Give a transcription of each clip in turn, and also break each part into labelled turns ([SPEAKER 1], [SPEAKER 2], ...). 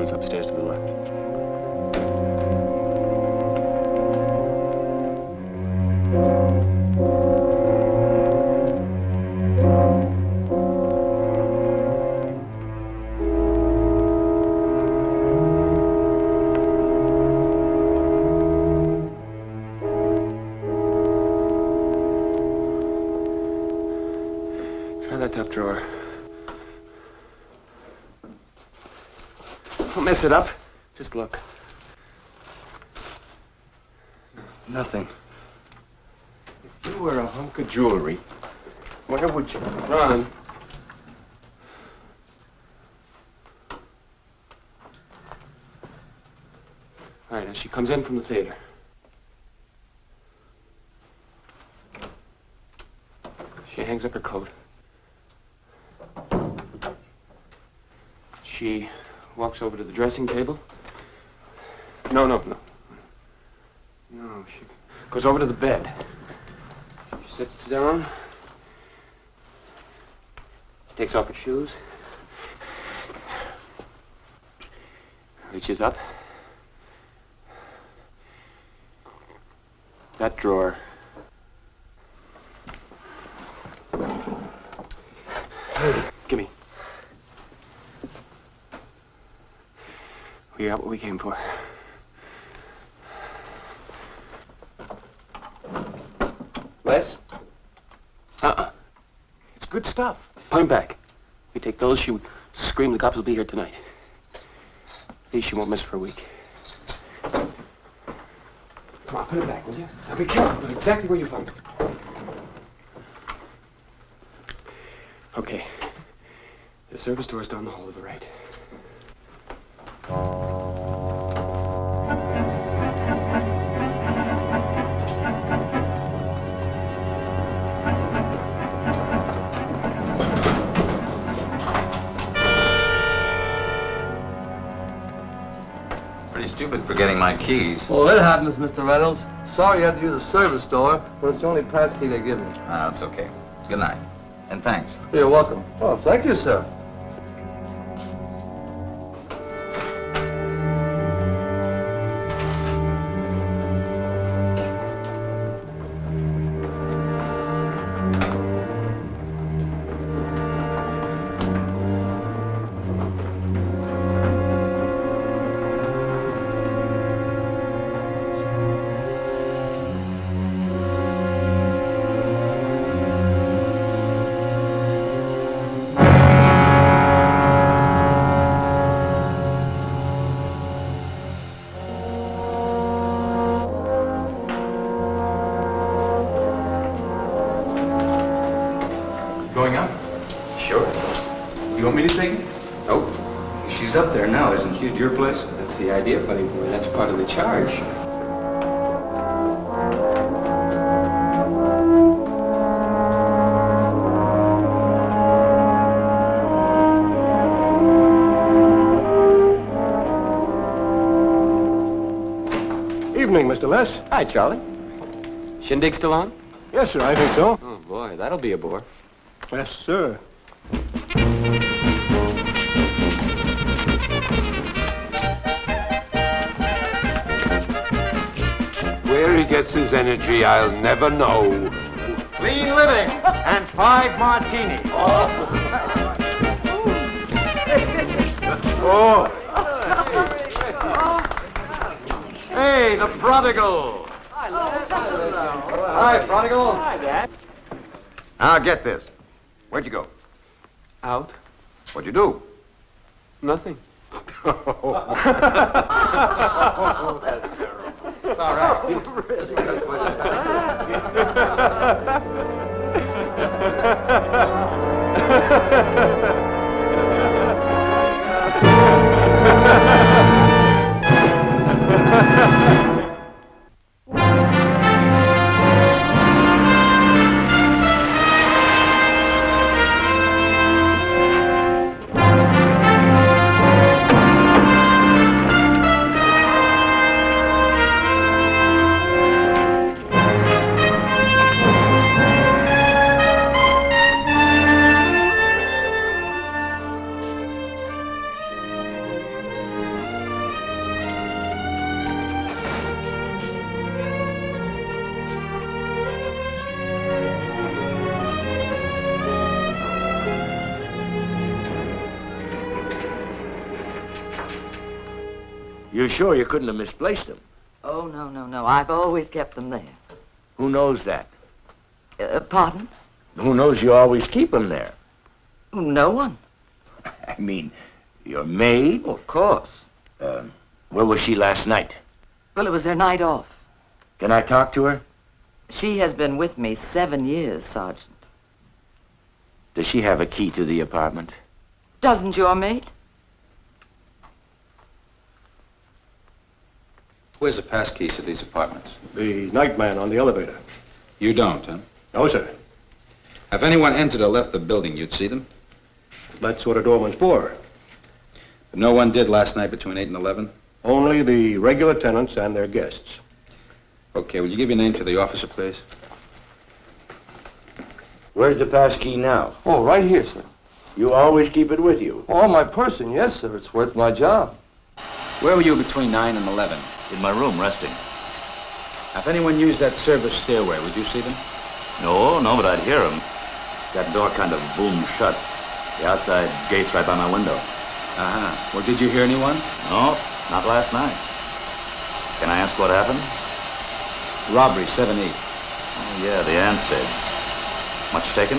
[SPEAKER 1] hallways upstairs to the left. Try that top drawer. Don't mess it up. Just look. Nothing. If you were a hunk of jewelry, where would you run? All right, as she comes in from the theater. She hangs up her coat. She walks over to the dressing table. No, she goes over to the bed. She sits down. Takes off her shoes. Reaches up. That drawer. Hey, gimme. We got what we came for. Les? It's good stuff. Put him back. We take those, she would scream the cops will be here tonight. These she won't miss for a week. Come on, put it back, will you? Now be careful. Put it exactly where you found it. Okay. The service door's down the hall to the right.
[SPEAKER 2] Pretty stupid forgetting my keys.
[SPEAKER 3] Well, it happens, Mr. Reynolds. Sorry you had to use the service door, but it's the only pass key they give me.
[SPEAKER 2] Ah, that's okay. Good night. And thanks.
[SPEAKER 3] You're welcome. Oh, thank you, sir.
[SPEAKER 2] Going up?
[SPEAKER 1] Sure.
[SPEAKER 2] You want me to take it?
[SPEAKER 1] Nope.
[SPEAKER 2] She's up there now, isn't she, at your place?
[SPEAKER 1] That's the idea, buddy boy. That's part of the charge.
[SPEAKER 4] Evening, Mr. Les.
[SPEAKER 1] Hi, Charlie. Shindig still on?
[SPEAKER 4] Yes, sir, I think so.
[SPEAKER 1] Oh, boy, that'll be a bore.
[SPEAKER 4] Yes, sir.
[SPEAKER 5] Where he gets his energy, I'll never know.
[SPEAKER 6] Clean living and 5 martinis.
[SPEAKER 5] Oh,
[SPEAKER 6] Hey, the prodigal. Hi, prodigal.
[SPEAKER 1] Hi, Dad.
[SPEAKER 6] Now get this. Where'd you go?
[SPEAKER 1] Out?
[SPEAKER 6] What'd you do?
[SPEAKER 1] Nothing.
[SPEAKER 6] All
[SPEAKER 7] You sure you couldn't have misplaced them?
[SPEAKER 8] Oh, no. I've always kept them there.
[SPEAKER 7] Who knows that?
[SPEAKER 8] Pardon?
[SPEAKER 7] Who knows you always keep them there?
[SPEAKER 8] No one.
[SPEAKER 7] I mean, your maid?
[SPEAKER 8] Of course.
[SPEAKER 7] Where was she last night?
[SPEAKER 8] Well, it was her night off.
[SPEAKER 7] Can I talk to her?
[SPEAKER 8] She has been with me 7 years, Sergeant.
[SPEAKER 7] Does she have a key to the apartment?
[SPEAKER 8] Doesn't your maid?
[SPEAKER 2] Where's the pass keys to these apartments?
[SPEAKER 4] The night man on the elevator.
[SPEAKER 2] You don't, huh?
[SPEAKER 4] No, sir.
[SPEAKER 2] If anyone entered or left the building, you'd see them?
[SPEAKER 4] That's what a doorman's for.
[SPEAKER 2] But no one did last night between 8 and 11?
[SPEAKER 4] Only the regular tenants and their guests.
[SPEAKER 2] Okay, will you give your name to the officer, please?
[SPEAKER 7] Where's the pass key now?
[SPEAKER 3] Oh, right here, sir.
[SPEAKER 7] You always keep it with you.
[SPEAKER 3] Oh, my person, yes, sir. It's worth my job.
[SPEAKER 2] Where were you between 9 and 11?
[SPEAKER 9] In my room, resting.
[SPEAKER 2] If anyone used that service stairway, would you see them?
[SPEAKER 9] No, but I'd hear them. That door kind of boomed shut. The outside gate's right by my window.
[SPEAKER 2] Uh-huh. Well, did you hear anyone?
[SPEAKER 9] No, not last night. Can I ask what happened?
[SPEAKER 2] Robbery, 7-8.
[SPEAKER 9] Oh, yeah, the Ansteads. Much taken?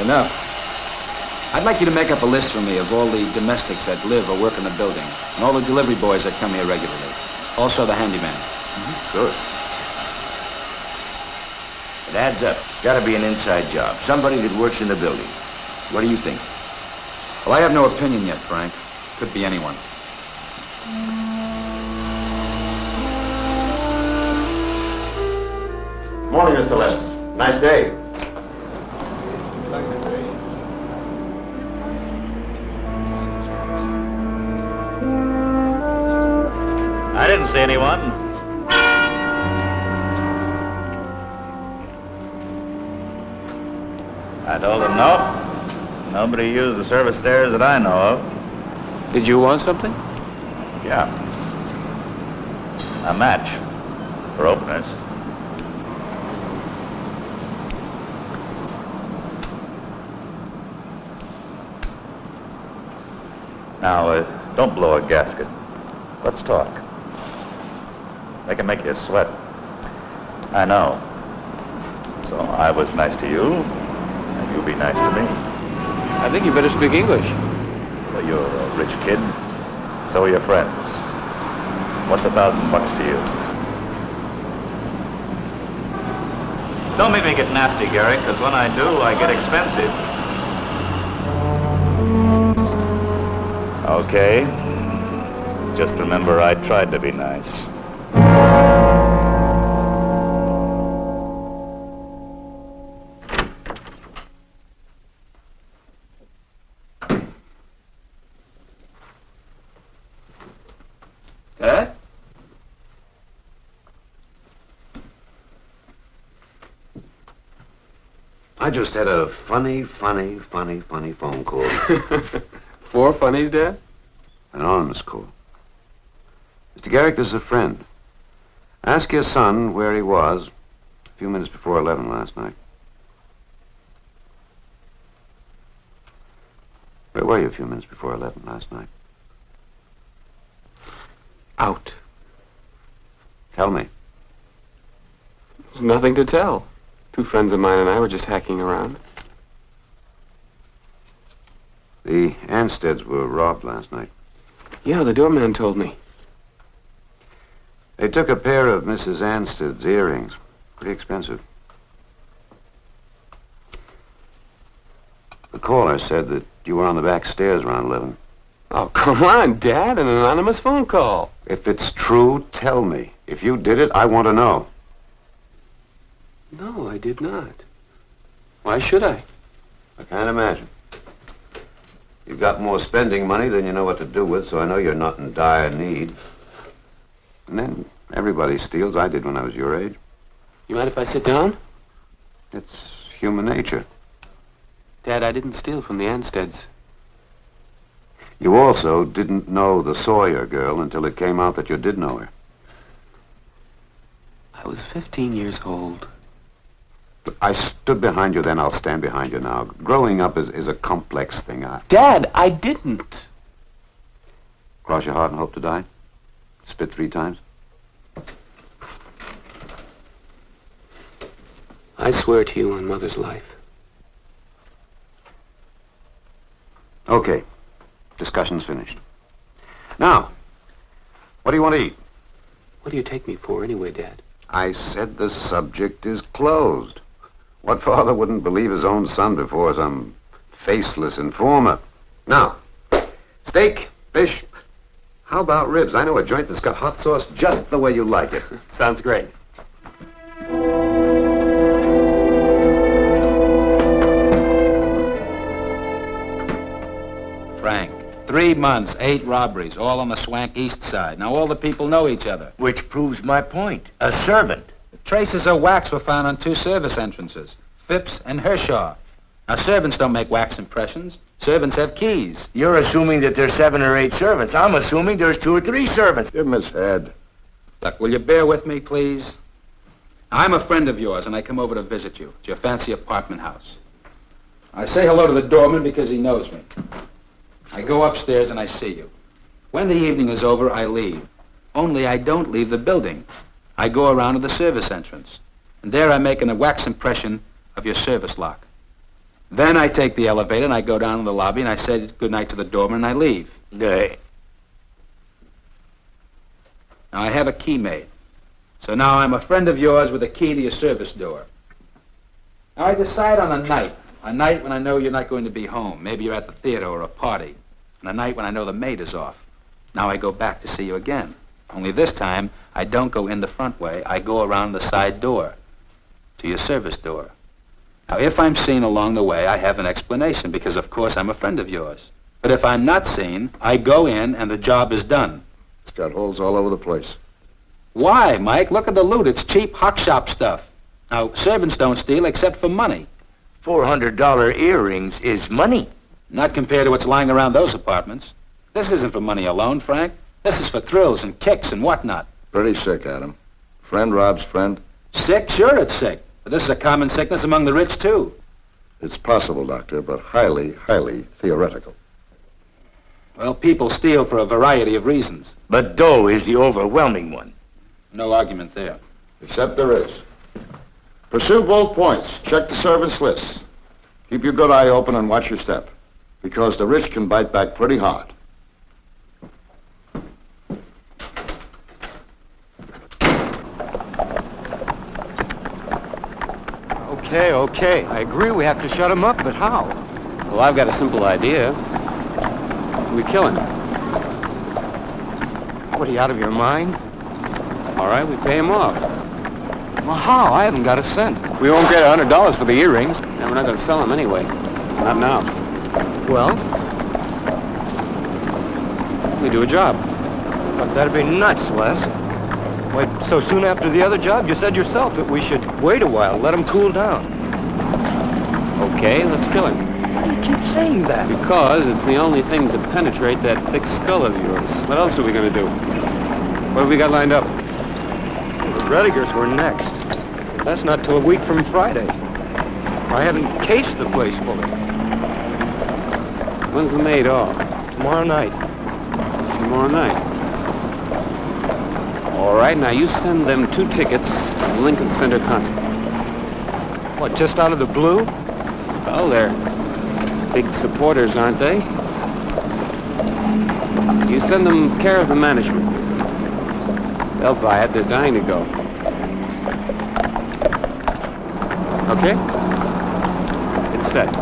[SPEAKER 2] Enough. I'd like you to make up a list for me of all the domestics that live or work in the building, and all the delivery boys that come here regularly. Also the handyman.
[SPEAKER 9] Sure.
[SPEAKER 7] It adds up. Gotta be an inside job. Somebody that works in the building. What do you think?
[SPEAKER 2] Well, I have no opinion yet, Frank. Could be anyone.
[SPEAKER 6] Morning, Mr. Les. Nice day.
[SPEAKER 9] I didn't see anyone. I told him no. Nobody used the service stairs that I know of.
[SPEAKER 1] Did you want something?
[SPEAKER 9] Yeah. A match. For openers. Now, don't blow a gasket. Let's talk. They can make you sweat. I know. So I was nice to you, and you be nice to me.
[SPEAKER 1] I think you better speak English.
[SPEAKER 9] Well, you're a rich kid. So are your friends. What's $1,000 to you? Don't make me get nasty, Gary, because when I do, I get expensive. Okay. Just remember, I tried to be nice.
[SPEAKER 1] Dad?
[SPEAKER 6] I just had a funny phone call.
[SPEAKER 1] 4 funnies, Dad?
[SPEAKER 6] An anonymous call. Mr. Garrick, this is a friend. Ask your son where he was a few minutes before 11 last night. Where were you a few minutes before 11 last night?
[SPEAKER 1] Out.
[SPEAKER 6] Tell me.
[SPEAKER 1] There's nothing to tell. 2 friends of mine and I were just hacking around.
[SPEAKER 6] The Ansteads were robbed last night.
[SPEAKER 1] Yeah, the doorman told me.
[SPEAKER 6] They took a pair of Mrs. Anstead's earrings. Pretty expensive. The caller said that you were on the back stairs around 11.
[SPEAKER 1] Oh, come on, Dad. An anonymous phone call.
[SPEAKER 6] If it's true, tell me. If you did it, I want to know.
[SPEAKER 1] No, I did not. Why should I?
[SPEAKER 6] I can't imagine. You've got more spending money than you know what to do with, so I know you're not in dire need. And then everybody steals. I did when I was your age.
[SPEAKER 1] You mind if I sit down?
[SPEAKER 6] It's human nature.
[SPEAKER 1] Dad, I didn't steal from the Ansteads.
[SPEAKER 6] You also didn't know the Sawyer girl until it came out that you did know her.
[SPEAKER 1] I was 15 years old.
[SPEAKER 6] I stood behind you then, I'll stand behind you now. Growing up is a complex thing.
[SPEAKER 1] Dad, I didn't.
[SPEAKER 6] Cross your heart and hope to die? Spit 3 times.
[SPEAKER 1] I swear to you on Mother's life.
[SPEAKER 6] Okay. Discussion's finished. Now, what do you want to eat?
[SPEAKER 1] What do you take me for anyway, Dad?
[SPEAKER 6] I said the subject is closed. What father wouldn't believe his own son before some faceless informer? Now, steak, fish. How about ribs? I know a joint that's got hot sauce just the way you like it.
[SPEAKER 1] Sounds great.
[SPEAKER 2] Frank, 3 months, 8 robberies, all on the swank east side. Now all the people know each other.
[SPEAKER 7] Which proves my point. A servant.
[SPEAKER 2] Traces of wax were found on 2 service entrances, Phipps and Hershaw. Now servants don't make wax impressions. Servants have keys.
[SPEAKER 7] You're assuming that there's 7 or 8 servants. I'm assuming there's 2 or 3 servants.
[SPEAKER 4] Give him his head.
[SPEAKER 2] Look, will you bear with me, please? I'm a friend of yours, and I come over to visit you. It's your fancy apartment house. I say hello to the doorman because he knows me. I go upstairs and I see you. When the evening is over, I leave. Only I don't leave the building. I go around to the service entrance. And there I make a wax impression of your service lock. Then I take the elevator and I go down to the lobby and I say goodnight to the doorman and I leave.
[SPEAKER 7] Nay.
[SPEAKER 2] Now I have a key made. So now I'm a friend of yours with a key to your service door. Now I decide on a night when I know you're not going to be home. Maybe you're at the theater or a party. And a night when I know the maid is off. Now I go back to see you again. Only this time, I don't go in the front way. I go around the side door to your service door. Now, if I'm seen along the way, I have an explanation because, of course, I'm a friend of yours. But if I'm not seen, I go in and the job is done.
[SPEAKER 4] It's got holes all over the place.
[SPEAKER 2] Why, Mike? Look at the loot. It's cheap hock shop stuff. Now, servants don't steal except for money.
[SPEAKER 7] $400 earrings is money.
[SPEAKER 2] Not compared to what's lying around those apartments. This isn't for money alone, Frank. This is for thrills and kicks and whatnot.
[SPEAKER 4] Pretty sick, Adam. Friend robs friend.
[SPEAKER 2] Sick? Sure it's sick. But this is a common sickness among the rich, too.
[SPEAKER 4] It's possible, Doctor, but highly, highly theoretical.
[SPEAKER 2] Well, people steal for a variety of reasons.
[SPEAKER 7] But dough is the overwhelming one.
[SPEAKER 2] No argument there.
[SPEAKER 4] Except there is. Pursue both points. Check the service list. Keep your good eye open and watch your step. Because the rich can bite back pretty hard.
[SPEAKER 1] Okay. I agree we have to shut him up, but how? Well, I've got a simple idea. We kill him. What, are you out of your mind? All right, we pay him off. Well, how? I haven't got a cent. We won't get $100 for the earrings. And we're not going to sell them anyway. Not now. Well? We do a job. But that'd be nuts, Les. Why, so soon after the other job, you said yourself that we should wait a while, let him cool down. Okay, let's kill him. Why do you keep saying that? Because it's the only thing to penetrate that thick skull of yours. What else are we going to do? What have we got lined up? The Redigers were next. That's not till a week from Friday. I haven't cased the place fully. When's the maid off? Tomorrow night. Tomorrow night? All right, now you send them 2 tickets to Lincoln Center concert. What, just out of the blue? Well, they're big supporters, aren't they? You send them care of the management. They'll buy it. They're dying to go. Okay? It's set.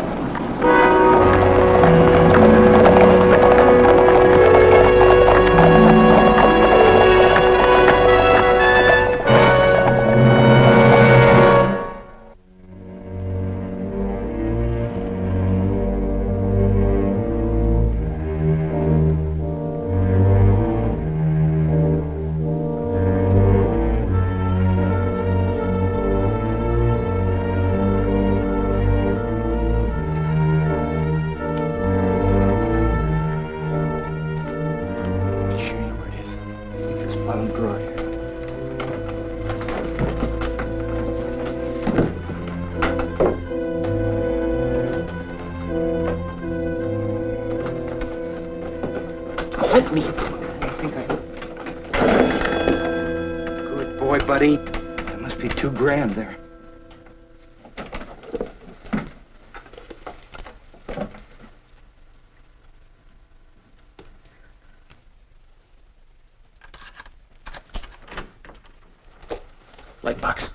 [SPEAKER 1] Let me. I think I...
[SPEAKER 10] it, buddy. There must be $2,000 there.
[SPEAKER 1] Light box.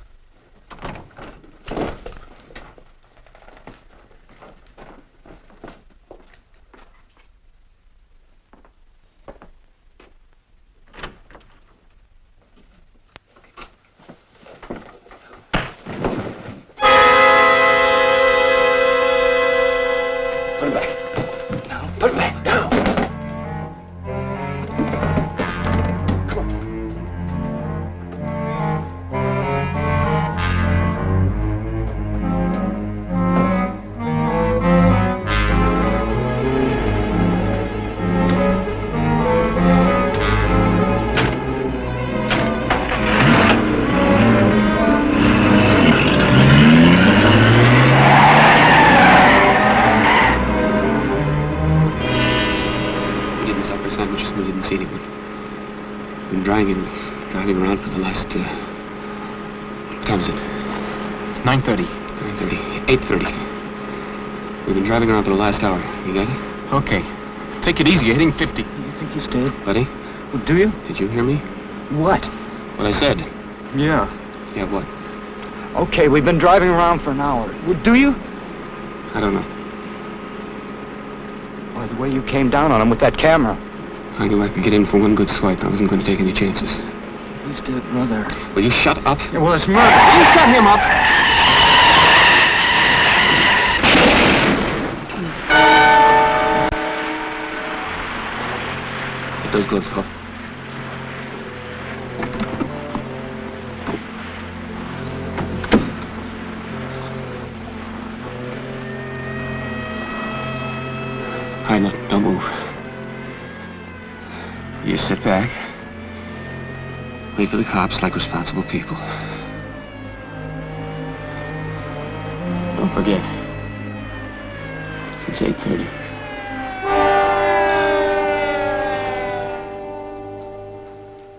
[SPEAKER 1] Put it back. Now, put it back. Now. Come on. We didn't stop for sandwiches. We didn't see anyone. We've been driving around for the last, what time is it? 9:30. 9:30. 8:30. We've been driving around for the last hour. You got it? Okay. Take it easy. You're hitting 50.
[SPEAKER 10] You think he's dead?
[SPEAKER 1] Buddy,
[SPEAKER 10] Well, do you?
[SPEAKER 1] did you hear me?
[SPEAKER 10] What?
[SPEAKER 1] What I said.
[SPEAKER 10] Yeah.
[SPEAKER 1] Yeah, what?
[SPEAKER 10] Okay, we've been driving around for an hour. Well, do you?
[SPEAKER 1] I don't know.
[SPEAKER 10] By the way you came down on him with that camera.
[SPEAKER 1] I knew I could get in for one good swipe. I wasn't going to take any chances.
[SPEAKER 10] He's dead, brother.
[SPEAKER 1] Will you shut up?
[SPEAKER 10] Yeah, well, it's murder.
[SPEAKER 1] You shut him up! Get those gloves off. All right, now, don't move. You sit back. Wait for the cops like responsible people. Don't forget. It's 8:30.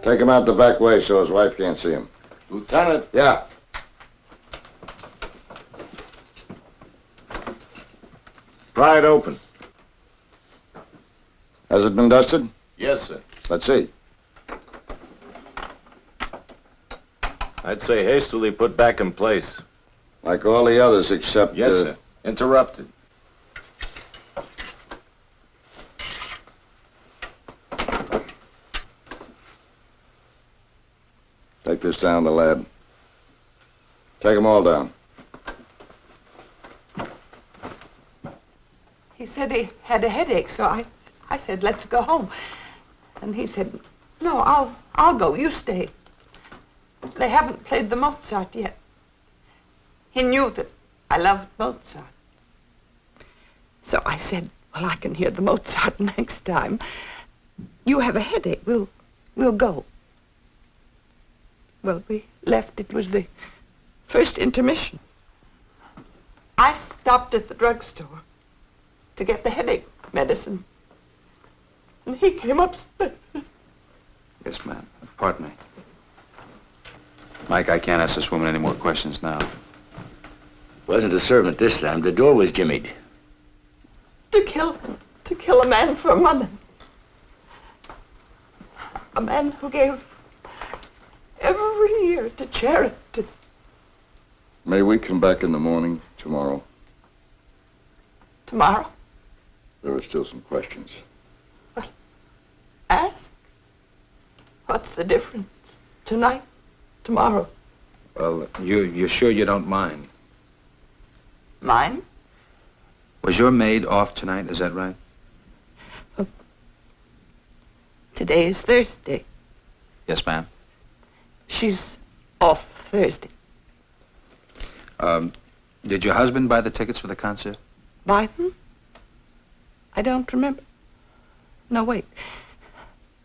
[SPEAKER 4] Take him out the back way so his wife can't see him.
[SPEAKER 5] Lieutenant.
[SPEAKER 4] Yeah.
[SPEAKER 5] Pry it open.
[SPEAKER 4] Has it been dusted?
[SPEAKER 5] Yes, sir.
[SPEAKER 4] Let's see.
[SPEAKER 5] I'd say hastily put back in place.
[SPEAKER 4] Like all the others except...
[SPEAKER 5] Yes, sir. Interrupted.
[SPEAKER 4] Take this down to the lab. Take them all down.
[SPEAKER 11] He said he had a headache, so I said, let's go home. And he said, no, I'll go, you stay. They haven't played the Mozart yet. He knew that I loved Mozart. So I said, well, I can hear the Mozart next time. You have a headache, we'll go. Well, we left, it was the first intermission. I stopped at the drugstore to get the headache medicine. And he came upstairs.
[SPEAKER 2] Yes, ma'am. Pardon me. Mike, I can't ask this woman any more questions now.
[SPEAKER 7] Wasn't a servant this time. The door was jimmied.
[SPEAKER 11] To kill a man for money. A man who gave every year to charity.
[SPEAKER 4] May we come back in the morning tomorrow?
[SPEAKER 11] Tomorrow?
[SPEAKER 4] There are still some questions.
[SPEAKER 11] Ask. What's the difference? Tonight? Tomorrow?
[SPEAKER 2] Well, you're sure you don't mind?
[SPEAKER 11] Mine?
[SPEAKER 2] Was your maid off tonight, is that right?
[SPEAKER 11] Well, today is Thursday.
[SPEAKER 2] Yes, ma'am.
[SPEAKER 11] She's off Thursday.
[SPEAKER 2] Did your husband buy the tickets for the concert?
[SPEAKER 11] Buy them? I don't remember. No, wait.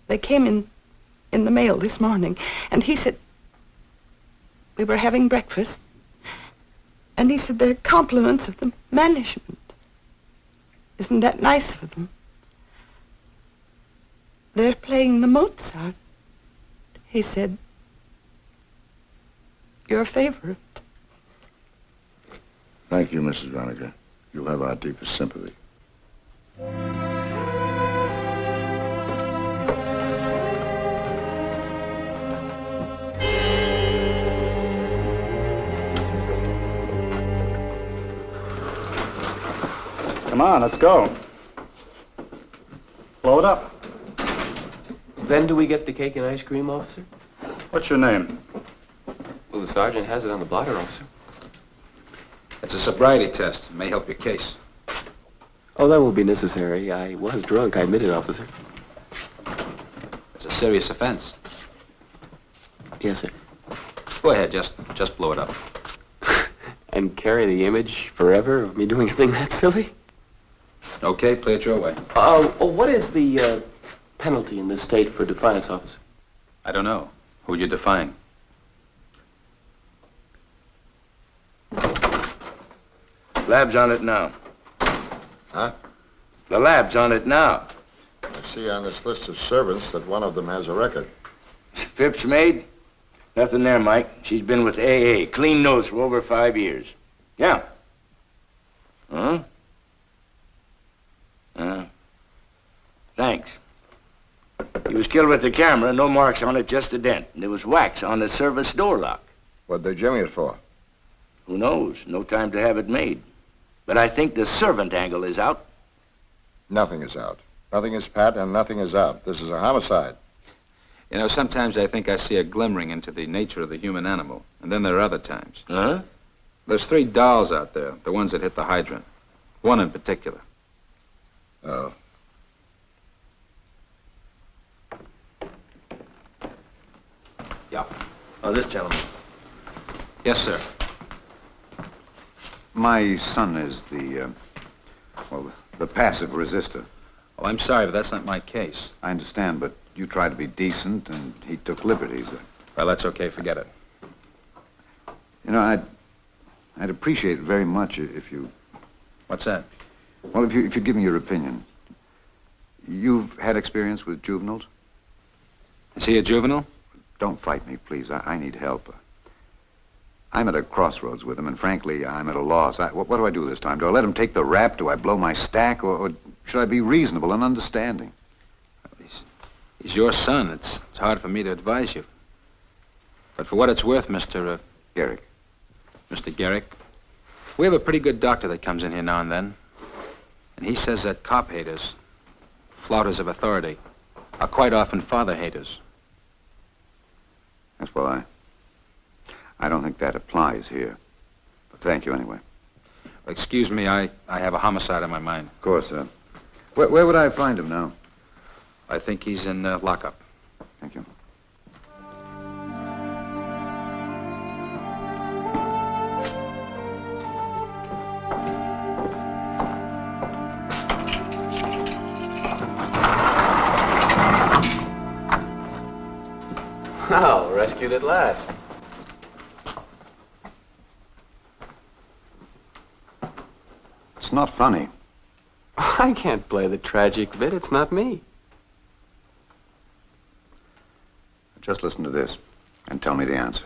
[SPEAKER 11] They came in the mail this morning, and he said, we were having breakfast, and he said they're compliments of the management. Isn't that nice of them? They're playing the Mozart, he said. your favorite.
[SPEAKER 4] Thank you, Mrs. Veronica. You have our deepest sympathy.
[SPEAKER 9] Come on, let's go. Blow it up.
[SPEAKER 1] When do we get the cake and ice cream, officer?
[SPEAKER 9] What's your name?
[SPEAKER 1] Well, the sergeant has it on the blotter, officer.
[SPEAKER 2] It's a sobriety test. It may help your case.
[SPEAKER 1] Oh, that won't be necessary. I was drunk, I admit it, officer.
[SPEAKER 2] It's a serious offense.
[SPEAKER 1] Yes, sir.
[SPEAKER 2] Go ahead, just blow it up.
[SPEAKER 1] And carry the image forever of me doing a thing that silly?
[SPEAKER 2] Okay, play it your way.
[SPEAKER 1] What is the penalty in this state for defiance, officer?
[SPEAKER 2] I don't know. Who'd you define?
[SPEAKER 7] Lab's on it now.
[SPEAKER 4] Huh?
[SPEAKER 7] The lab's on it now.
[SPEAKER 4] I see on this list of servants that one of them has a record.
[SPEAKER 7] Phipps' maid? Nothing there, Mike. She's been with AA. Clean nose for over 5 years. Yeah. Huh? Thanks. He was killed with the camera, no marks on it, just a dent. And there was wax on the service door lock.
[SPEAKER 4] What'd they jimmy it for?
[SPEAKER 7] Who knows? No time to have it made. But I think the servant angle is out.
[SPEAKER 4] Nothing is out. Nothing is pat and nothing is out. This is a homicide.
[SPEAKER 2] You know, sometimes I think I see a glimmering into the nature of the human animal. And then there are other times.
[SPEAKER 7] Huh?
[SPEAKER 2] There's 3 dolls out there, the ones that hit the hydrant. One in particular.
[SPEAKER 4] Oh.
[SPEAKER 2] Yeah.
[SPEAKER 7] Oh, this gentleman.
[SPEAKER 2] Yes, sir.
[SPEAKER 6] My son is the passive resistor.
[SPEAKER 2] Oh, I'm sorry, but that's not my case.
[SPEAKER 6] I understand, but you tried to be decent, and he took liberties.
[SPEAKER 2] Well, that's okay. Forget it.
[SPEAKER 6] You know, I'd appreciate it very much if you...
[SPEAKER 2] What's that?
[SPEAKER 6] Well, if you give me your opinion. You've had experience with juveniles?
[SPEAKER 2] Is he a juvenile?
[SPEAKER 6] Don't fight me, please. I need help. I'm at a crossroads with him, and frankly, I'm at a loss. What do I do this time? Do I let him take the rap? Do I blow my stack? Or should I be reasonable and understanding?
[SPEAKER 2] He's your son. It's hard for me to advise you. But for what it's worth, Mr.
[SPEAKER 6] Garrick.
[SPEAKER 2] Mr. Garrick, we have a pretty good doctor that comes in here now and then. And he says that cop haters, flouters of authority, are quite often father haters.
[SPEAKER 6] Yes, well, I don't think that applies here. But thank you anyway.
[SPEAKER 2] Excuse me, I have a homicide on my mind.
[SPEAKER 6] Of course, sir. Where would I find him now?
[SPEAKER 2] I think he's in lockup.
[SPEAKER 6] Thank you.
[SPEAKER 1] Oh, rescued at last.
[SPEAKER 6] It's not funny.
[SPEAKER 1] I can't play the tragic bit. It's not me.
[SPEAKER 6] Just listen to this and tell me the answer.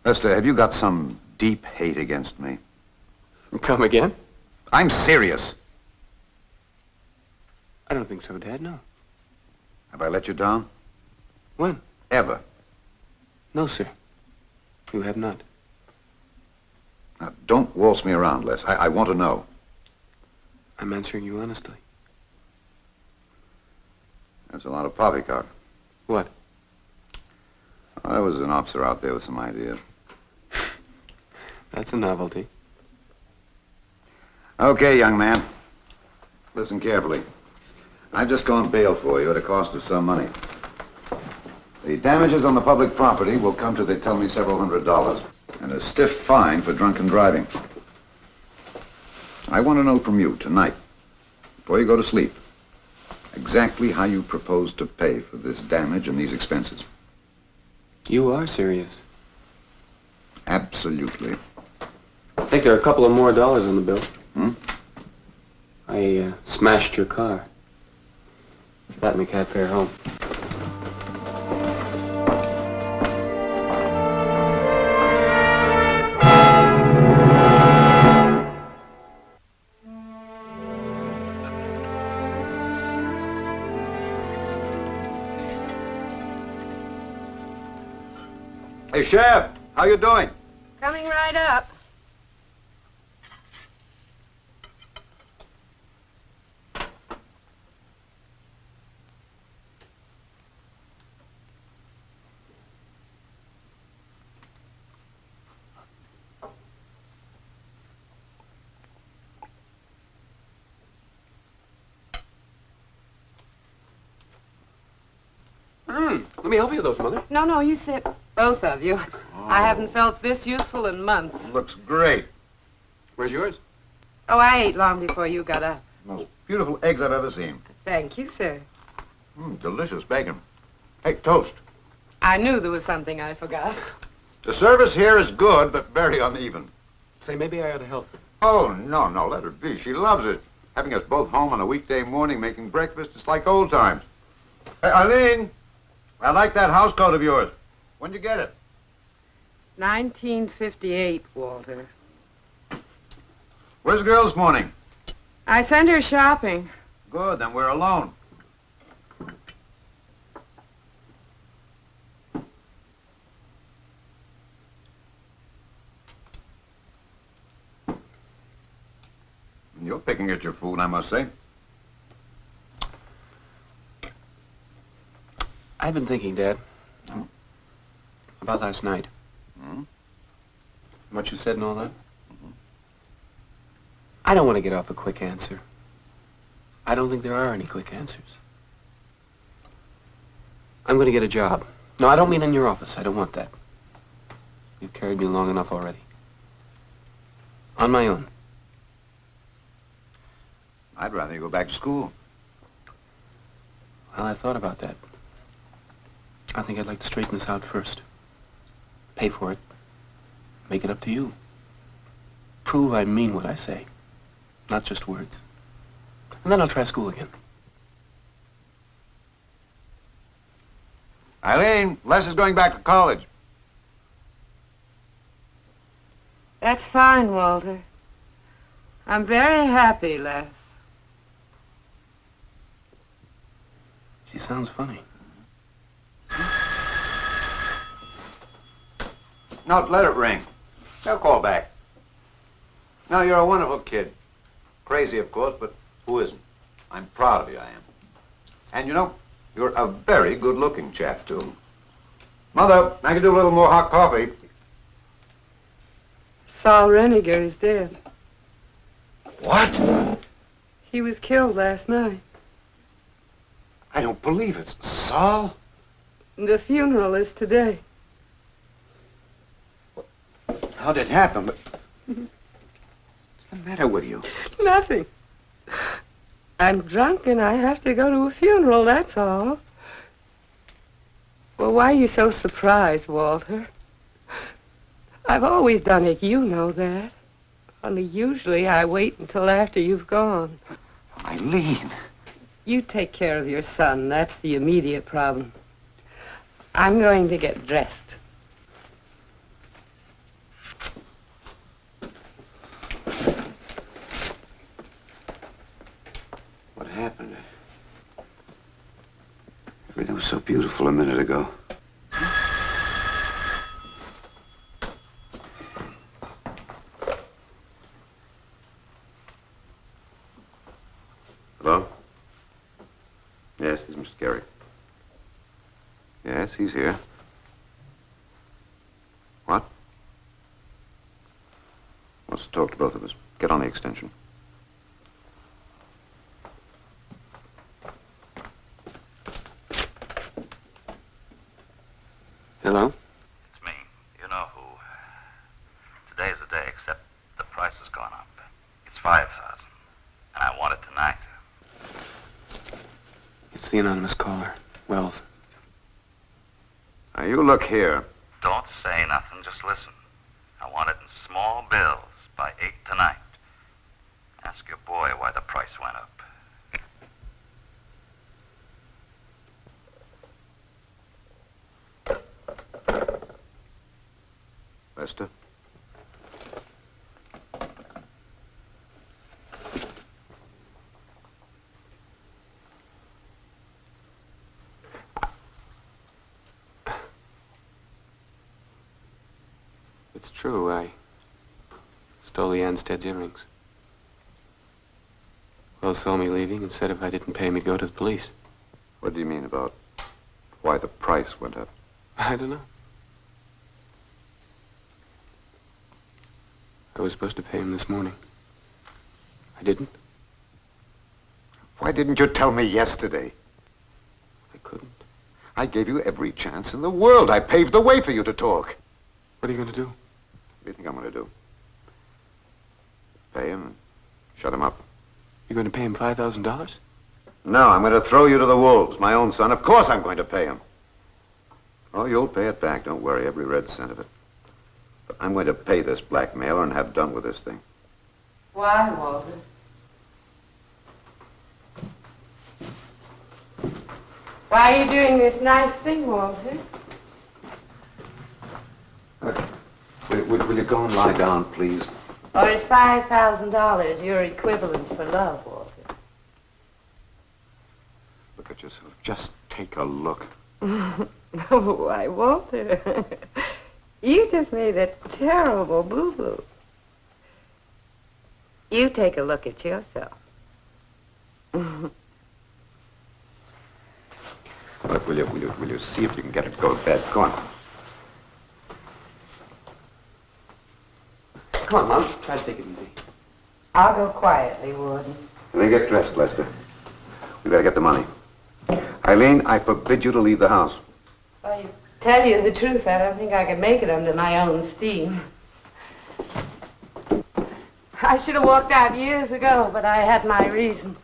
[SPEAKER 6] Lester, have you got some deep hate against me?
[SPEAKER 1] Come again?
[SPEAKER 6] I'm serious.
[SPEAKER 1] I don't think so, Dad, no.
[SPEAKER 6] Have I let you down?
[SPEAKER 1] When?
[SPEAKER 6] Ever.
[SPEAKER 1] No, sir. You have not.
[SPEAKER 6] Now, don't waltz me around, Les. I want to know.
[SPEAKER 1] I'm answering you honestly.
[SPEAKER 6] There's a lot of poppycock.
[SPEAKER 1] What?
[SPEAKER 6] Well, there was an officer out there with some ideas.
[SPEAKER 1] That's a novelty.
[SPEAKER 6] Okay, young man. Listen carefully. I've just gone bail for you at a cost of some money. The damages on the public property will come to, they tell me, several $100s. And a stiff fine for drunken driving. I want to know from you tonight, before you go to sleep, exactly how you propose to pay for this damage and these expenses.
[SPEAKER 1] You are serious.
[SPEAKER 6] Absolutely.
[SPEAKER 1] I think there are a couple of more dollars on the bill.
[SPEAKER 6] Hmm?
[SPEAKER 1] I smashed your car. Got me cab fare home.
[SPEAKER 6] Hey, Chef, how you doing?
[SPEAKER 11] Coming right up.
[SPEAKER 1] Let me help you with those, Mother.
[SPEAKER 11] No, you sit. Both of you. I haven't felt this useful in months.
[SPEAKER 6] Looks great.
[SPEAKER 1] Where's yours?
[SPEAKER 11] Oh, I ate long before you got up.
[SPEAKER 6] Most beautiful eggs I've ever seen.
[SPEAKER 11] Thank you, sir.
[SPEAKER 6] Delicious bacon. Hey, toast.
[SPEAKER 11] I knew there was something I forgot.
[SPEAKER 6] The service here is good, but very uneven.
[SPEAKER 1] Say, maybe I ought to help her.
[SPEAKER 6] Oh, no, let her be. She loves it. Having us both home on a weekday morning making breakfast, it's like old times. Hey, Eileen, I like that house coat of yours. When'd you get it?
[SPEAKER 11] 1958, Walter.
[SPEAKER 6] Where's the girl this morning?
[SPEAKER 11] I sent her shopping.
[SPEAKER 6] Good, then we're alone. You're picking at your food, I must say.
[SPEAKER 1] I've been thinking, Dad, about last night. What you said and all that. I don't want to get off a quick answer. I don't think there are any quick answers. I'm going to get a job. No, I don't mean in your office. I don't want that. You've carried me long enough already. On my own.
[SPEAKER 6] I'd rather you go back to school.
[SPEAKER 1] Well, I thought about that. I think I'd like to straighten this out first. Pay for it. Make it up to you. Prove I mean what I say. Not just words. And then I'll try school again.
[SPEAKER 6] Eileen, Les is going back to college.
[SPEAKER 11] That's fine, Walter. I'm very happy, Les.
[SPEAKER 1] She sounds funny.
[SPEAKER 6] No, let it ring. They'll call back. No, you're a wonderful kid. Crazy, of course, but who isn't? I'm proud of you, I am. And you know, you're a very good-looking chap, too. Mother, I could do a little more hot coffee.
[SPEAKER 11] Saul Reniger is dead.
[SPEAKER 6] What?
[SPEAKER 11] He was killed last night.
[SPEAKER 6] I don't believe it. Saul?
[SPEAKER 11] The funeral is today.
[SPEAKER 6] How did it happen? What's the matter with you?
[SPEAKER 11] Nothing. I'm drunk and I have to go to a funeral, that's all. Well, why are you so surprised, Walter? I've always done it, you know that. Only usually I wait until after you've gone.
[SPEAKER 6] Eileen.
[SPEAKER 11] You take care of your son. That's the immediate problem. I'm going to get dressed.
[SPEAKER 6] What happened? Everything was so beautiful a minute ago. Hello? Yes, this is Mr. Gary. Yes, he's here. What? Wants to talk to both of us. Get on the extension.
[SPEAKER 1] Hello?
[SPEAKER 9] It's me. You know who. Today's the day, except the price has gone up. It's $5,000, and I want it tonight.
[SPEAKER 1] It's the anonymous caller, Wells.
[SPEAKER 6] Now, you look here.
[SPEAKER 9] Don't say nothing, just listen. I want it in small bills by 8 tonight. Ask your boy why the price went up.
[SPEAKER 6] Lester?
[SPEAKER 1] It's true. I stole the Anstead's earrings. Will saw me leaving and said if I didn't pay him, he'd go to the police.
[SPEAKER 6] What do you mean about why the price went up?
[SPEAKER 1] I don't know. I was supposed to pay him this morning. I didn't.
[SPEAKER 6] Why didn't you tell me yesterday?
[SPEAKER 1] I couldn't.
[SPEAKER 6] I gave you every chance in the world. I paved the way for you to talk.
[SPEAKER 1] What are you going to do?
[SPEAKER 6] What do you think I'm going to do? Pay him and shut him up.
[SPEAKER 1] You're going to pay him $5,000?
[SPEAKER 6] No, I'm going to throw you to the wolves. My own son. Of course I'm going to pay him. Oh, you'll pay it back. Don't worry. Every red cent of it. But I'm going to pay this blackmailer and have done with this thing.
[SPEAKER 11] Why, Walter? Why are you doing this nice thing, Walter?
[SPEAKER 6] Will you go and lie down, please?
[SPEAKER 11] Or is $5,000 your equivalent for love, Walter?
[SPEAKER 6] Look at yourself. Just take a look.
[SPEAKER 11] Why, Walter, you just made a terrible boo-boo. You take a look at yourself.
[SPEAKER 6] Look, will you see if you can get it to go to bed? Go on.
[SPEAKER 1] Come on, Mom. Try to take it easy.
[SPEAKER 11] I'll go quietly, Warden.
[SPEAKER 6] And then get dressed, Lester. We better get the money. Eileen, I forbid you to leave the house.
[SPEAKER 11] Well, tell you the truth, I don't think I could make it under my own steam. I should have walked out years ago, but I had my reasons.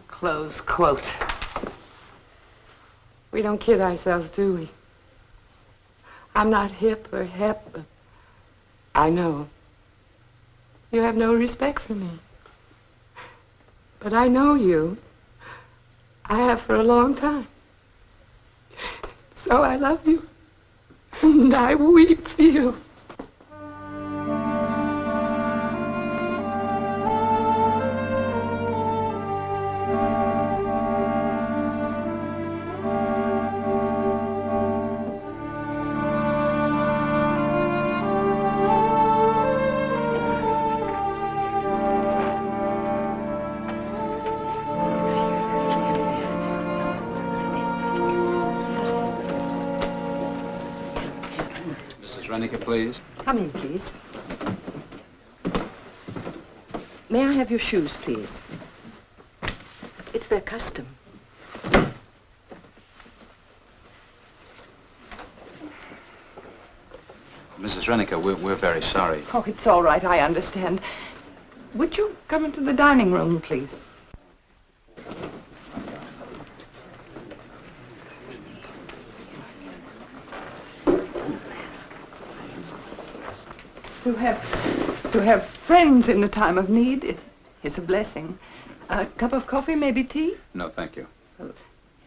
[SPEAKER 11] Close quote. We don't kid ourselves, do we? I'm not hip or hep, but I know. You have no respect for me. But I know you. I have for a long time. So I love you. And I weep for you.
[SPEAKER 2] Please.
[SPEAKER 8] Come in, please. May I have your shoes, please? It's their custom.
[SPEAKER 2] Mrs. Rennicker, we're very sorry.
[SPEAKER 11] Oh, it's all right, I understand. Would you come into the dining room, please? To have friends in a time of need is a blessing. A cup of coffee, maybe tea?
[SPEAKER 2] No, thank you.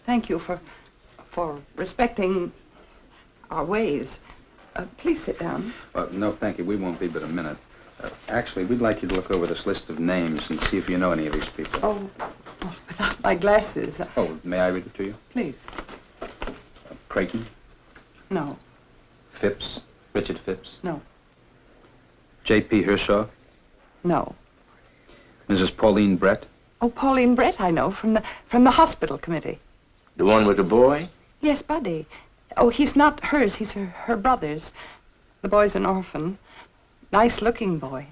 [SPEAKER 11] Thank you for respecting our ways. Please sit down.
[SPEAKER 2] No, thank you. We won't be but a minute. Actually, we'd like you to look over this list of names and see if you know any of these people.
[SPEAKER 11] Oh, without my glasses.
[SPEAKER 2] Oh, may I read it to you?
[SPEAKER 11] Please.
[SPEAKER 2] Creighton?
[SPEAKER 11] No.
[SPEAKER 2] Phipps? Richard Phipps?
[SPEAKER 11] No.
[SPEAKER 2] J.P. Hershaw?
[SPEAKER 11] No.
[SPEAKER 2] Mrs. Pauline Brett?
[SPEAKER 11] Oh, Pauline Brett, I know, from the hospital committee.
[SPEAKER 7] The one with the boy?
[SPEAKER 11] Yes, Buddy. Oh, he's not hers, he's her brother's. The boy's an orphan. Nice-looking boy.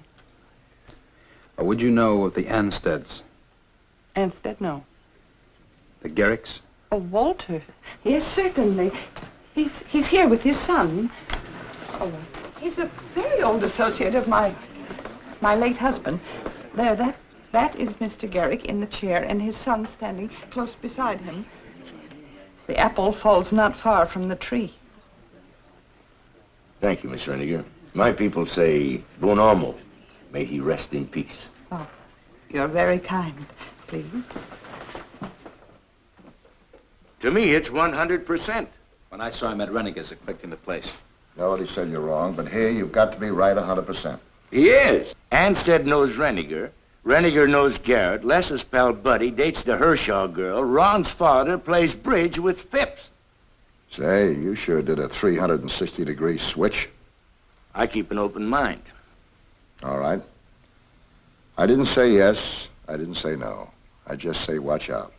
[SPEAKER 2] Would you know of the Ansteads?
[SPEAKER 11] Anstead, no.
[SPEAKER 2] The Garricks?
[SPEAKER 11] Oh, Walter. Yes, certainly. He's here with his son. Oh, he's a very old associate of my late husband. There, that is Mr. Garrick in the chair, and his son standing close beside him. The apple falls not far from the tree.
[SPEAKER 7] Thank you, Miss Renniger. My people say, bon homme. May he rest in peace.
[SPEAKER 11] Oh, you're very kind. Please.
[SPEAKER 7] To me, it's 100%.
[SPEAKER 2] When I saw him at Renniger's, it clicked into place.
[SPEAKER 4] Nobody said you're wrong, but here you've got to be right 100%.
[SPEAKER 7] He is. Anstead knows Renniger. Renniger knows Garrett. Les's pal Buddy dates the Hershaw girl. Ron's father plays bridge with Phipps.
[SPEAKER 4] Say, you sure did a 360-degree switch.
[SPEAKER 7] I keep an open mind.
[SPEAKER 4] All right. I didn't say yes. I didn't say no. I just say watch out.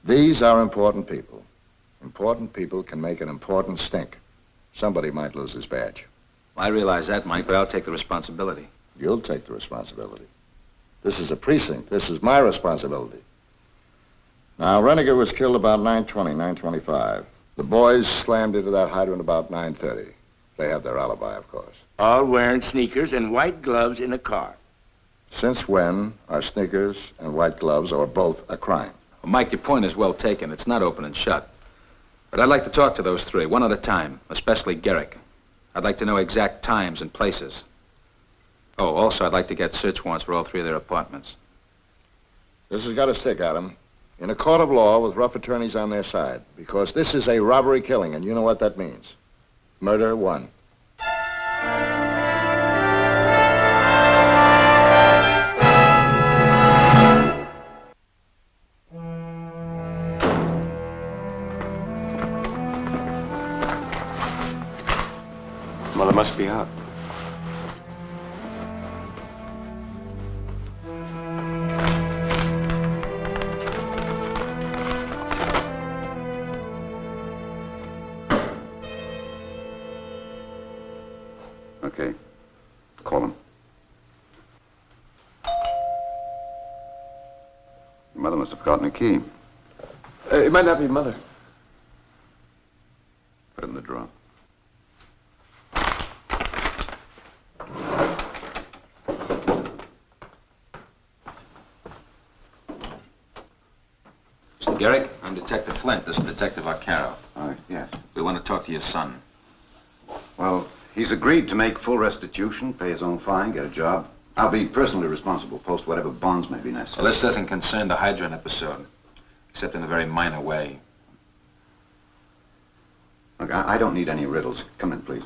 [SPEAKER 4] These are important people. Important people can make an important stink. Somebody might lose his badge.
[SPEAKER 2] I realize that, Mike, but I'll take the responsibility.
[SPEAKER 4] You'll take the responsibility. This is a precinct. This is my responsibility. Now, Reniger was killed about 9:20, 9:25. The boys slammed into that hydrant about 9:30. They have their alibi, of course.
[SPEAKER 7] All wearing sneakers and white gloves in a car.
[SPEAKER 4] Since when are sneakers and white gloves or both a crime?
[SPEAKER 2] Well, Mike, your point is well taken. It's not open and shut. But I'd like to talk to those three, one at a time, especially Garrick. I'd like to know exact times and places. Oh, also, I'd like to get search warrants for all three of their apartments.
[SPEAKER 4] This has got to stick, Adam. In a court of law with rough attorneys on their side, because this is a robbery killing, and you know what that means. Murder one.
[SPEAKER 1] Mother must be out.
[SPEAKER 6] Okay. Call him. Your mother must have forgotten a key.
[SPEAKER 1] It might not be Mother.
[SPEAKER 6] Put it in the drawer.
[SPEAKER 2] Mr. Garrick, I'm Detective Flint. This is Detective Arcaro.
[SPEAKER 6] Yes.
[SPEAKER 2] We want to talk to your son.
[SPEAKER 6] Well, he's agreed to make full restitution, pay his own fine, get a job. I'll be personally responsible, post whatever bonds may be necessary.
[SPEAKER 2] Well, this doesn't concern the hydrant episode, except in a very minor way.
[SPEAKER 6] Look, I don't need any riddles. Come in, please.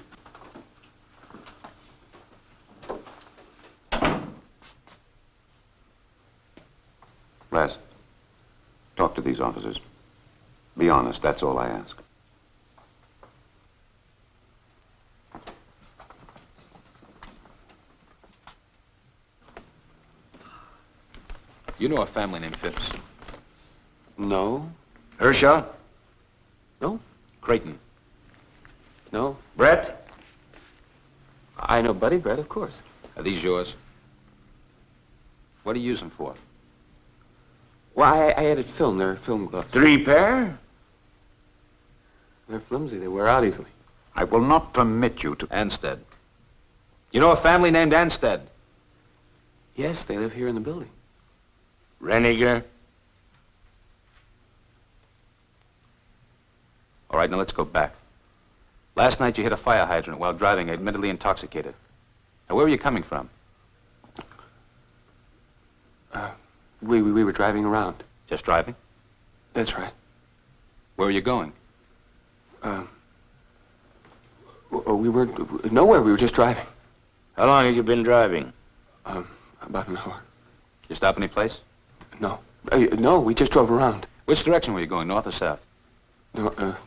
[SPEAKER 6] Les, talk to these officers. Be honest, that's all I ask.
[SPEAKER 2] You know a family named Phipps?
[SPEAKER 1] No.
[SPEAKER 7] Hershaw?
[SPEAKER 1] No.
[SPEAKER 2] Creighton?
[SPEAKER 1] No.
[SPEAKER 7] Brett?
[SPEAKER 1] I know Buddy Brett, of course.
[SPEAKER 2] Are these yours? What do you use them for?
[SPEAKER 1] Well, I added film. They're film gloves.
[SPEAKER 7] 3 pair?
[SPEAKER 1] They're flimsy. They wear out easily.
[SPEAKER 6] I will not permit you to...
[SPEAKER 2] Anstead. You know a family named Anstead?
[SPEAKER 1] Yes, they live here in the building.
[SPEAKER 7] Reniger?
[SPEAKER 2] All right, now let's go back. Last night you hit a fire hydrant while driving, admittedly intoxicated. Now, where were you coming from?
[SPEAKER 1] We were driving around.
[SPEAKER 2] Just driving?
[SPEAKER 1] That's right.
[SPEAKER 2] Where were you going?
[SPEAKER 1] We weren't nowhere. We were just driving.
[SPEAKER 7] How long have you been driving?
[SPEAKER 1] About an hour.
[SPEAKER 2] You stop any place?
[SPEAKER 1] No. No, we just drove around.
[SPEAKER 2] Which direction were you going, north or south?
[SPEAKER 1] No,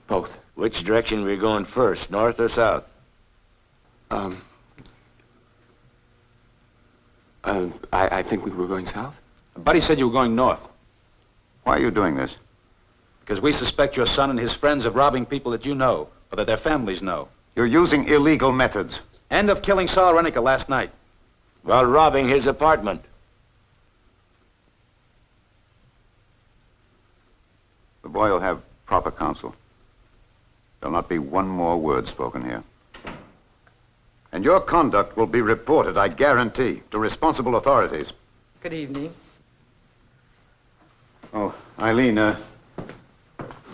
[SPEAKER 1] both.
[SPEAKER 7] Which direction were you going first, north or south?
[SPEAKER 1] I think we were going south.
[SPEAKER 2] Buddy said you were going north.
[SPEAKER 6] Why are you doing this?
[SPEAKER 2] Because we suspect your son and his friends of robbing people that you know, or that their families know.
[SPEAKER 6] You're using illegal methods.
[SPEAKER 2] And of killing Saul Reniker last night.
[SPEAKER 7] While robbing his apartment.
[SPEAKER 6] The boy will have proper counsel. There'll not be one more word spoken here. And your conduct will be reported, I guarantee, to responsible authorities.
[SPEAKER 11] Good evening.
[SPEAKER 6] Oh, Eileen,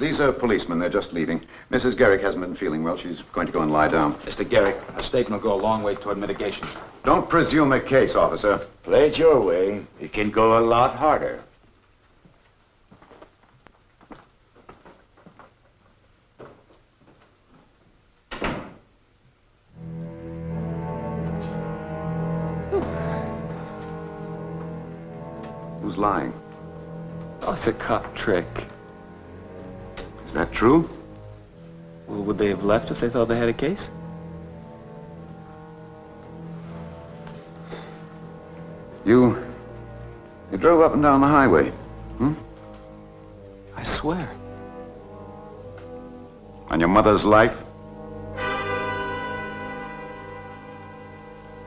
[SPEAKER 6] these are policemen. They're just leaving. Mrs. Garrick hasn't been feeling well. She's going to go and lie down.
[SPEAKER 2] Mr. Garrick, a statement will go a long way toward mitigation.
[SPEAKER 6] Don't presume a case, officer.
[SPEAKER 7] Play it your way. It can go a lot harder.
[SPEAKER 6] Who's lying?
[SPEAKER 1] Oh, it's a cop trick.
[SPEAKER 6] Is that true?
[SPEAKER 1] Well, would they have left if they thought they had a case?
[SPEAKER 6] You drove up and down the highway, hmm?
[SPEAKER 1] I swear.
[SPEAKER 6] On your mother's life? I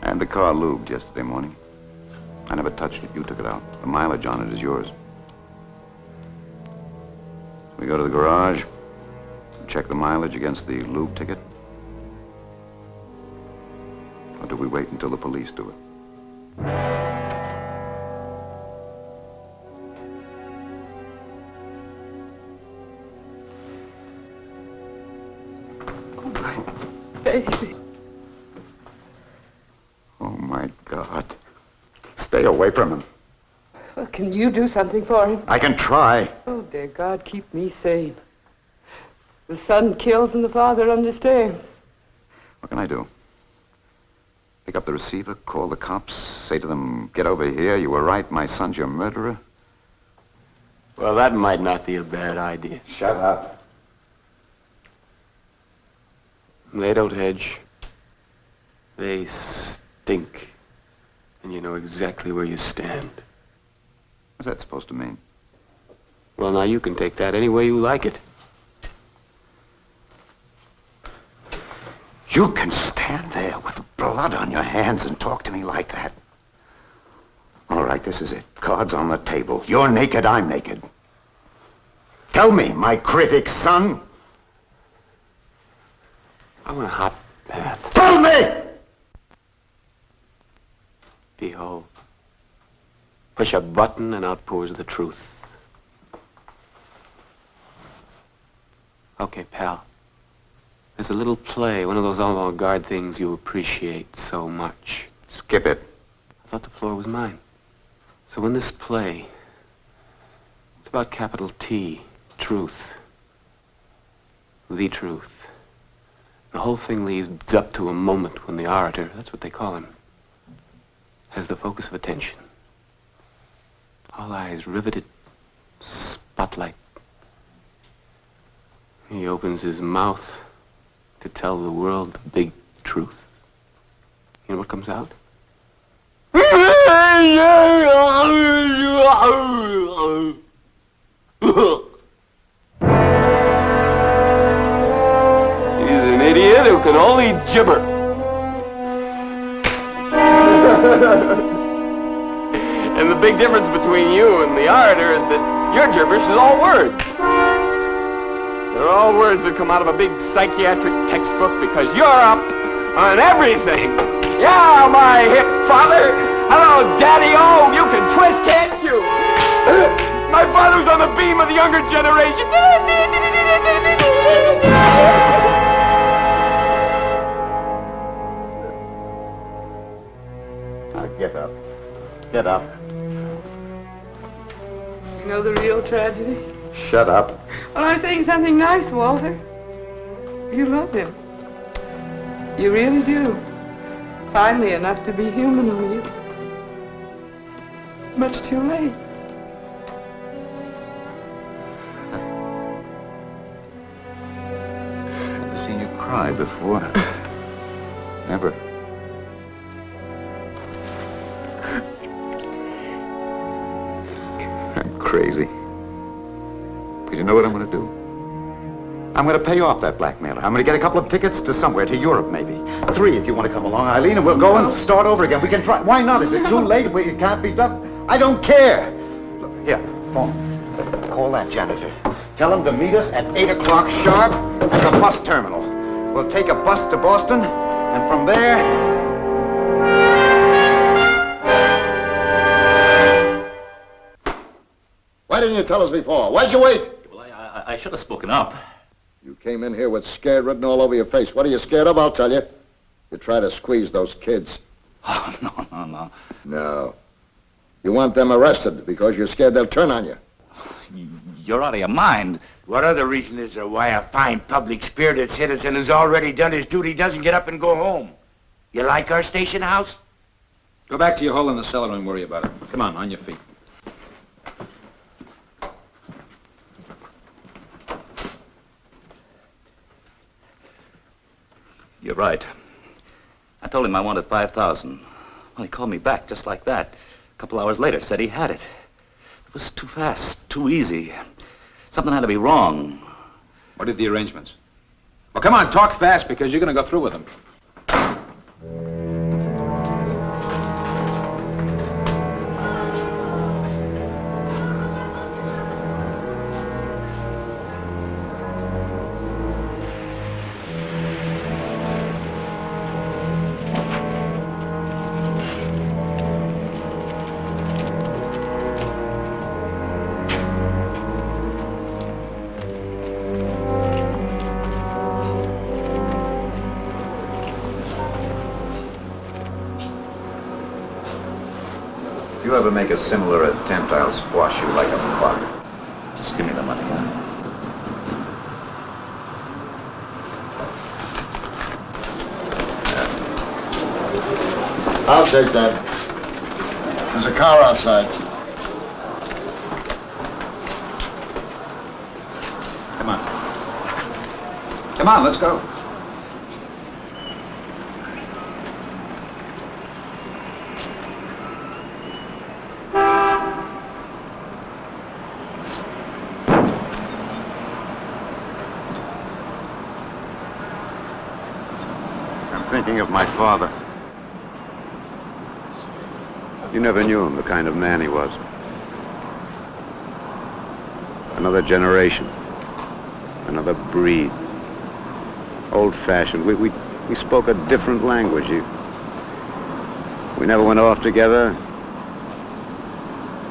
[SPEAKER 6] had the car lubed yesterday morning. I never touched it. You took it out. The mileage on it is yours. We go to the garage, check the mileage against the lube ticket. Or do we wait until the police do it?
[SPEAKER 11] Baby.
[SPEAKER 6] Oh, my God. Stay away from him.
[SPEAKER 11] Well, can you do something for him?
[SPEAKER 6] I can try.
[SPEAKER 11] Oh, dear God, keep me sane. The son kills and the father understands.
[SPEAKER 6] What can I do? Pick up the receiver, call the cops, say to them, get over here, you were right, my son's your murderer?
[SPEAKER 1] Well, that might not be a bad idea.
[SPEAKER 6] Shut up.
[SPEAKER 1] They don't hedge. They stink. And you know exactly where you stand.
[SPEAKER 6] What's that supposed to mean?
[SPEAKER 1] Well, now you can take that any way you like it.
[SPEAKER 6] You can stand there with blood on your hands and talk to me like that? All right, this is it. Cards on the table. You're naked, I'm naked. Tell me, my critic son.
[SPEAKER 1] I want a hot bath.
[SPEAKER 6] Tell me!
[SPEAKER 1] Behold. Push a button and out pours the truth. Okay, pal. There's a little play, one of those avant-garde things you appreciate so much.
[SPEAKER 6] Skip it.
[SPEAKER 1] I thought the floor was mine. So in this play, it's about capital T, truth. The truth. The whole thing leads up to a moment when the orator, that's what they call him, has the focus of attention. All eyes riveted, spotlight. He opens his mouth to tell the world the big truth. You know what comes out? He's an idiot who can only gibber. And the big difference between you and the orator is that your gibberish is all words. They're all words that come out of a big psychiatric textbook because you're up on everything. Yeah, my hip father. Hello, Daddy. Oh, you can twist, can't you? My father's on the beam of the younger generation.
[SPEAKER 6] Now get up. Get up.
[SPEAKER 11] You know the real tragedy?
[SPEAKER 6] Shut up.
[SPEAKER 11] Well, I'm saying something nice, Walter. You love him. You really do. Finally enough to be human on you. Much too late.
[SPEAKER 6] Never seen you cry before. Never. I'm crazy. Because you know what I'm going to do? I'm going to pay off that blackmailer. I'm going to get a couple of tickets to somewhere, to Europe maybe. 3 if you want to come along, Eileen, and we'll go and start over again. We can try. Why not? Is it too late? It can't be done. I don't care. Look, here, phone. Call that janitor. Tell him to meet us at 8 o'clock sharp at the bus terminal. We'll take a bus to Boston, and from there...
[SPEAKER 4] Why didn't you tell us before? Why'd you wait?
[SPEAKER 9] Well, I should have spoken up.
[SPEAKER 4] You came in here with scared written all over your face. What are you scared of? I'll tell you. You try to squeeze those kids.
[SPEAKER 9] Oh, no.
[SPEAKER 4] No. You want them arrested because you're scared they'll turn on you.
[SPEAKER 9] You're out of your mind.
[SPEAKER 7] What other reason is there why a fine public-spirited citizen who's already done his duty doesn't get up and go home? You like our station house?
[SPEAKER 2] Go back to your hole in the cellar and worry about it. Come on your feet.
[SPEAKER 9] You're right. I told him I wanted 5,000. Well, he called me back just like that. A couple hours later, said he had it. It was too fast, too easy. Something had to be wrong.
[SPEAKER 2] What are the arrangements? Well, come on, talk fast, because you're going to go through with them.
[SPEAKER 6] If you ever make a similar attempt, I'll squash you like a bug.
[SPEAKER 9] Just give me the money, huh?
[SPEAKER 4] I'll take that. There's a car outside.
[SPEAKER 2] Come on. Come on, let's go.
[SPEAKER 6] I'm thinking of my father. You never knew him, the kind of man he was. Another generation. Another breed. Old-fashioned. We spoke a different language. We never went off together.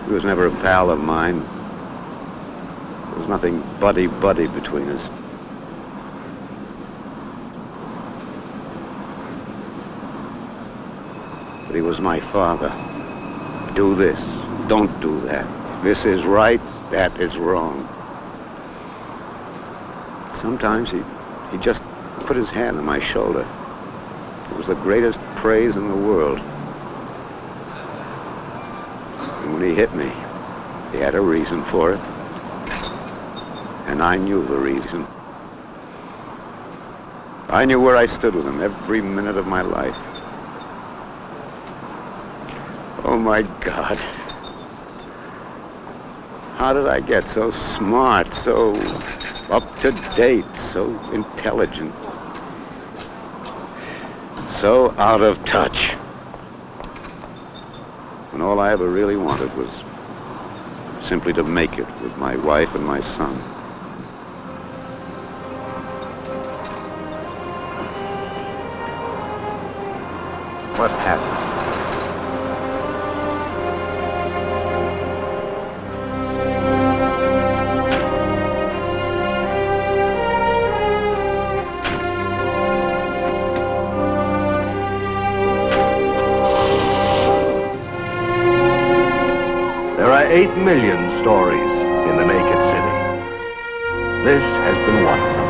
[SPEAKER 6] He was never a pal of mine. There was nothing buddy-buddy between us. But he was my father. Do this. Don't do that. This is right. That is wrong. Sometimes he just put his hand on my shoulder. It was the greatest praise in the world. And when he hit me, he had a reason for it. And I knew the reason. I knew where I stood with him every minute of my life. Oh, my God. How did I get so smart, so up-to-date, so intelligent, so out of touch, when all I ever really wanted was simply to make it with my wife and my son? What happened?
[SPEAKER 12] There are 8 million stories in the naked city. This has been one of them.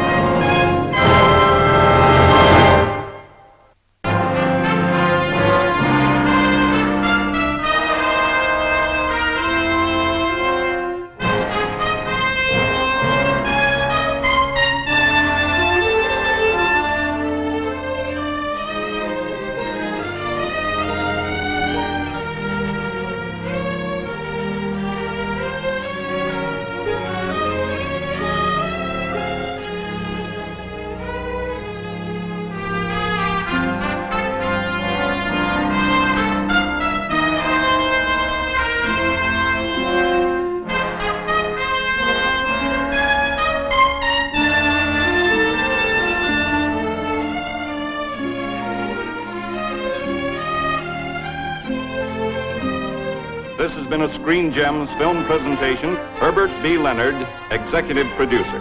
[SPEAKER 13] This has been a Screen Gems film presentation. Herbert B. Leonard, executive producer.